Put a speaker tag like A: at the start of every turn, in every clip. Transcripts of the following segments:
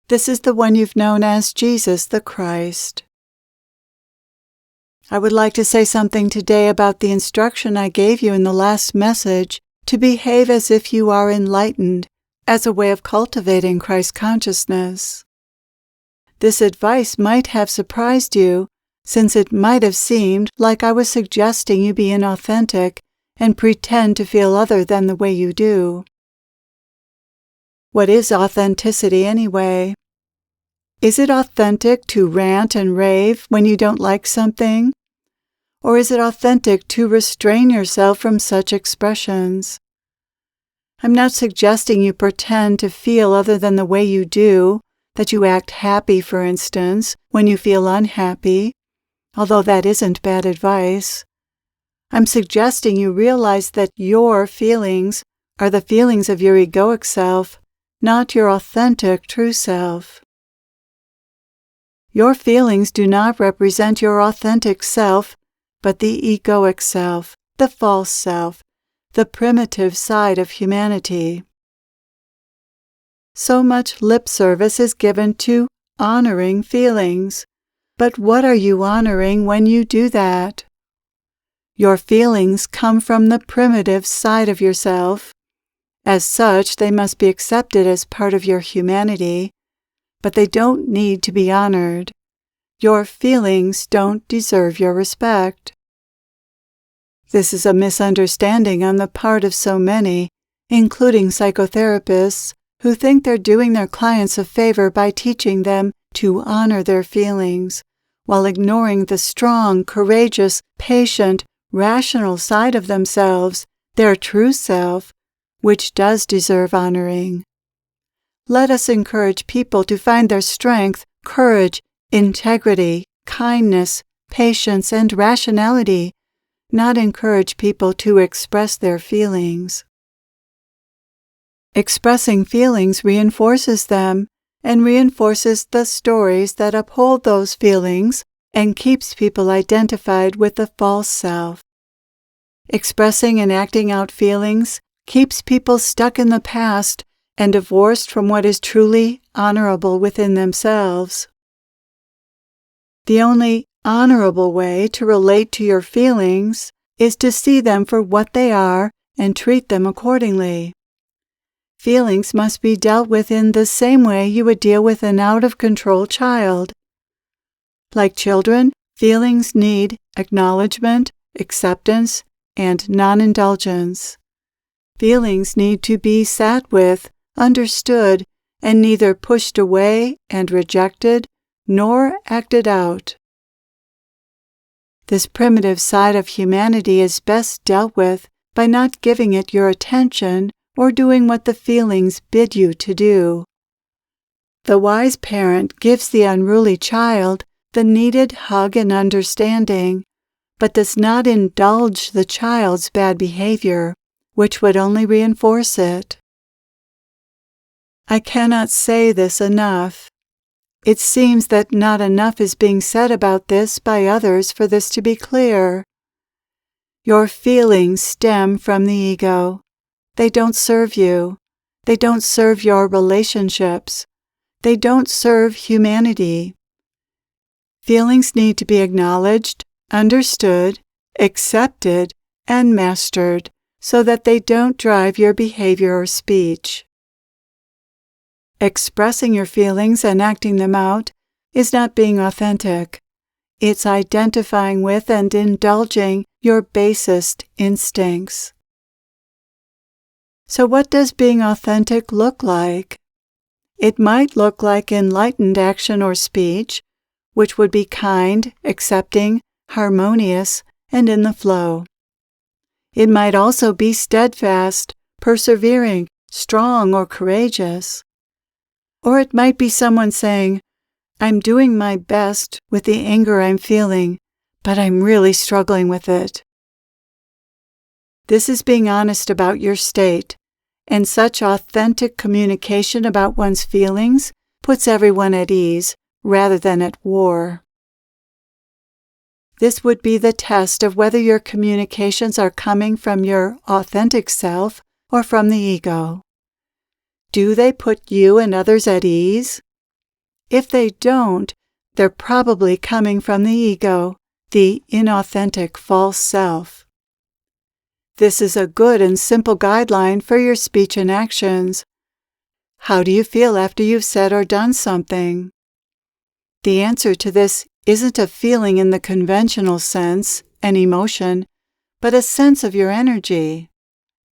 A: This is the one you've known as Jesus the Christ. I would like to say something today about the instruction I gave you in the last message to behave as if you are enlightened as a way of cultivating Christ consciousness. This advice might have surprised you, since it might have seemed like I was suggesting you be inauthentic and pretend to feel other than the way you do. What is authenticity anyway? Is it authentic to rant and rave when you don't like something? Or is it authentic to restrain yourself from such expressions? I'm not suggesting you pretend to feel other than the way you do, that you act happy, for instance, when you feel unhappy, although that isn't bad advice. I'm suggesting you realize that your feelings are the feelings of your egoic self, not your authentic true self. Your feelings do not represent your authentic self, but the egoic self, the false self, the primitive side of humanity. So much lip service is given to honoring feelings, but what are you honoring when you do that? Your feelings come from the primitive side of yourself. As such, they must be accepted as part of your humanity, but they don't need to be honored. Your feelings don't deserve your respect. This is a misunderstanding on the part of so many, including psychotherapists, who think they're doing their clients a favor by teaching them to honor their feelings, while ignoring the strong, courageous, patient, rational side of themselves, their true self, which does deserve honoring. Let us encourage people to find their strength, courage, integrity, kindness, patience, and rationality, not encourage people to express their feelings. Expressing feelings reinforces them and reinforces the stories that uphold those feelings and keeps people identified with the false self. Expressing and acting out feelings keeps people stuck in the past and divorced from what is truly honorable within themselves. The only honorable way to relate to your feelings is to see them for what they are and treat them accordingly. Feelings must be dealt with in the same way you would deal with an out-of-control child. Like children, feelings need acknowledgement, acceptance, and non-indulgence. Feelings need to be sat with, understood, and neither pushed away and rejected, nor acted out. This primitive side of humanity is best dealt with by not giving it your attention or doing what the feelings bid you to do. The wise parent gives the unruly child the needed hug and understanding, but does not indulge the child's bad behavior, which would only reinforce it. I cannot say this enough. It seems that not enough is being said about this by others for this to be clear. Your feelings stem from the ego. They don't serve you. They don't serve your relationships. They don't serve humanity. Feelings need to be acknowledged, understood, accepted, and mastered so that they don't drive your behavior or speech. Expressing your feelings and acting them out is not being authentic. It's identifying with and indulging your basest instincts. So what does being authentic look like? It might look like enlightened action or speech, which would be kind, accepting, harmonious, and in the flow. It might also be steadfast, persevering, strong, or courageous. Or it might be someone saying, "I'm doing my best with the anger I'm feeling, but I'm really struggling with it." This is being honest about your state, and such authentic communication about one's feelings puts everyone at ease rather than at war. This would be the test of whether your communications are coming from your authentic self or from the ego. Do they put you and others at ease? If they don't, they're probably coming from the ego, the inauthentic false self. This is a good and simple guideline for your speech and actions. How do you feel after you've said or done something? The answer to this isn't a feeling in the conventional sense, an emotion, but a sense of your energy.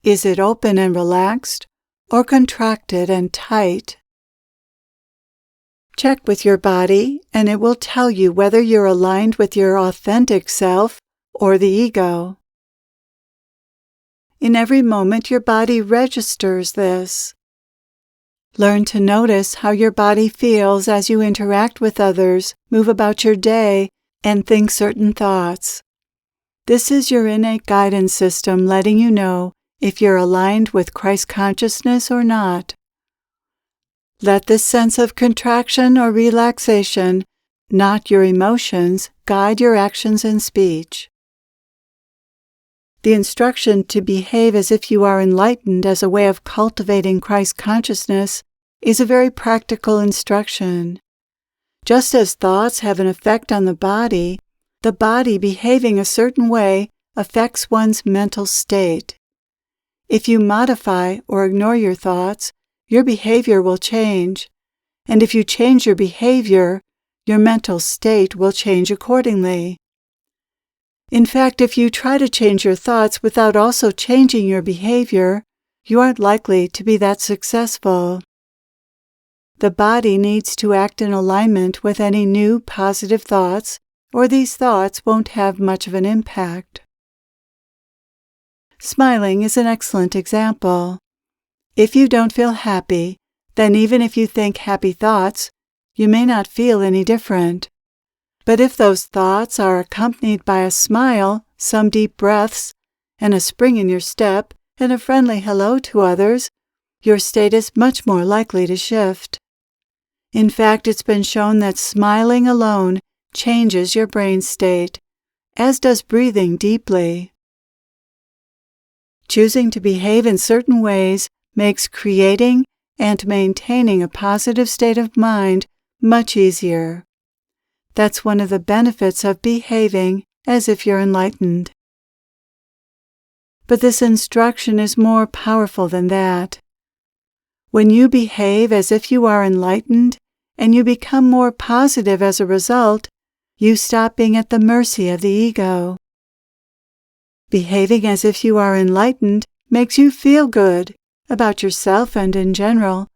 A: Is it open and relaxed, or contracted and tight? Check with your body, and it will tell you whether you're aligned with your authentic self or the ego. In every moment, your body registers this. Learn to notice how your body feels as you interact with others, move about your day, and think certain thoughts. This is your innate guidance system letting you know if you're aligned with Christ consciousness or not. Let this sense of contraction or relaxation, not your emotions, guide your actions and speech. The instruction to behave as if you are enlightened as a way of cultivating Christ consciousness is a very practical instruction. Just as thoughts have an effect on the body behaving a certain way affects one's mental state. If you modify or ignore your thoughts, your behavior will change, and if you change your behavior, your mental state will change accordingly. In fact, if you try to change your thoughts without also changing your behavior, you aren't likely to be that successful. The body needs to act in alignment with any new positive thoughts, or these thoughts won't have much of an impact. Smiling is an excellent example. If you don't feel happy, then even if you think happy thoughts, you may not feel any different. But if those thoughts are accompanied by a smile, some deep breaths, and a spring in your step, and a friendly hello to others, your state is much more likely to shift. In fact, it's been shown that smiling alone changes your brain state, as does breathing deeply. Choosing to behave in certain ways makes creating and maintaining a positive state of mind much easier. That's one of the benefits of behaving as if you're enlightened. But this instruction is more powerful than that. When you behave as if you are enlightened, and you become more positive as a result, you stop being at the mercy of the ego. Behaving as if you are enlightened makes you feel good about yourself and in general.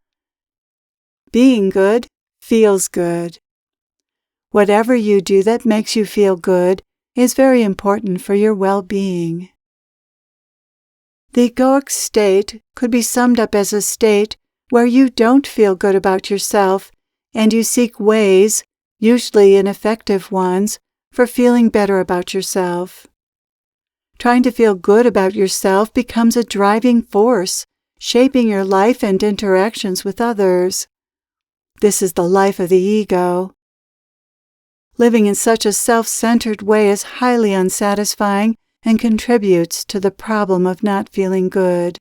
A: Being good feels good. Whatever you do that makes you feel good is very important for your well-being. The egoic state could be summed up as a state where you don't feel good about yourself and you seek ways, usually ineffective ones, for feeling better about yourself. Trying to feel good about yourself becomes a driving force, shaping your life and interactions with others. This is the life of the ego. Living in such a self-centered way is highly unsatisfying and contributes to the problem of not feeling good.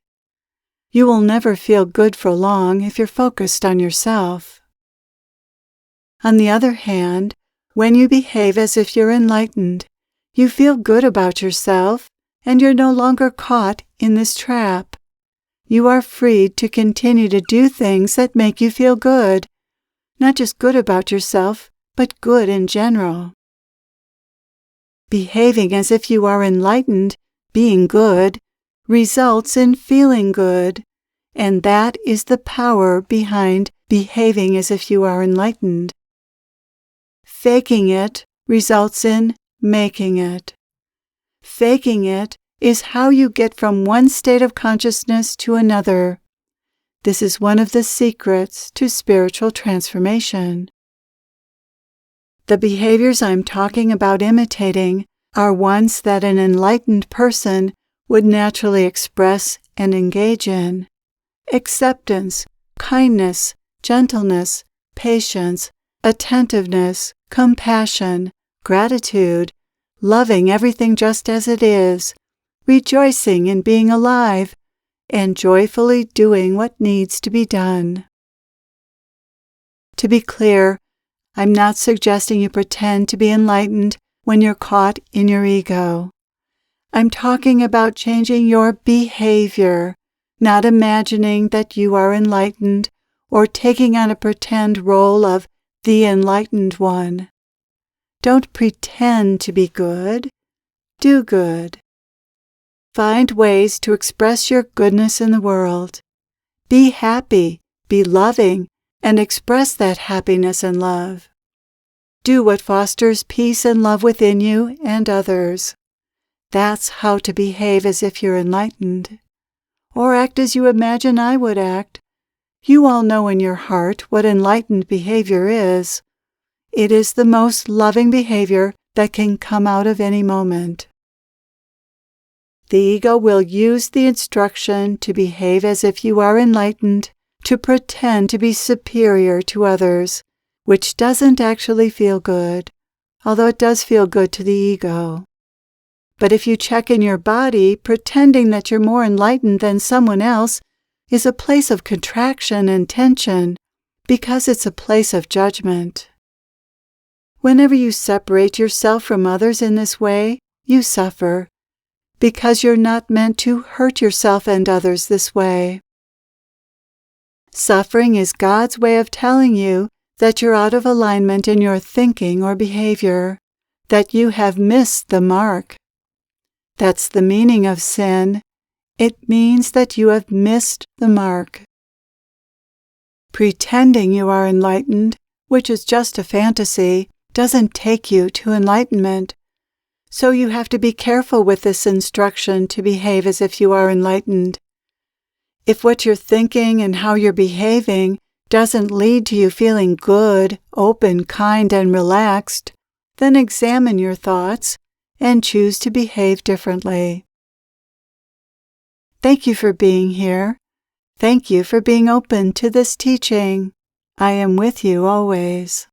A: You will never feel good for long if you're focused on yourself. On the other hand, when you behave as if you're enlightened, you feel good about yourself, and you're no longer caught in this trap. You are freed to continue to do things that make you feel good, not just good about yourself, but good in general. Behaving as if you are enlightened, being good, results in feeling good, and that is the power behind behaving as if you are enlightened. Faking it results in making it. Faking it is how you get from one state of consciousness to another. This is one of the secrets to spiritual transformation. The behaviors I'm talking about imitating are ones that an enlightened person would naturally express and engage in. Acceptance, kindness, gentleness, patience, attentiveness, compassion, gratitude, loving everything just as it is, rejoicing in being alive, and joyfully doing what needs to be done. To be clear, I'm not suggesting you pretend to be enlightened when you're caught in your ego. I'm talking about changing your behavior, not imagining that you are enlightened or taking on a pretend role of the enlightened one. Don't pretend to be good. Do good. Find ways to express your goodness in the world. Be happy, be loving, and express that happiness and love. Do what fosters peace and love within you and others. That's how to behave as if you're enlightened. Or act as you imagine I would act. You all know in your heart what enlightened behavior is. It is the most loving behavior that can come out of any moment. The ego will use the instruction to behave as if you are enlightened to pretend to be superior to others, which doesn't actually feel good, although it does feel good to the ego. But if you check in your body, pretending that you're more enlightened than someone else is a place of contraction and tension, because it's a place of judgment. Whenever you separate yourself from others in this way, you suffer, because you're not meant to hurt yourself and others this way. Suffering is God's way of telling you that you're out of alignment in your thinking or behavior, that you have missed the mark. That's the meaning of sin. It means that you have missed the mark. Pretending you are enlightened, which is just a fantasy, doesn't take you to enlightenment. So you have to be careful with this instruction to behave as if you are enlightened. If what you're thinking and how you're behaving doesn't lead to you feeling good, open, kind, and relaxed, then examine your thoughts and choose to behave differently. Thank you for being here. Thank you for being open to this teaching. I am with you always.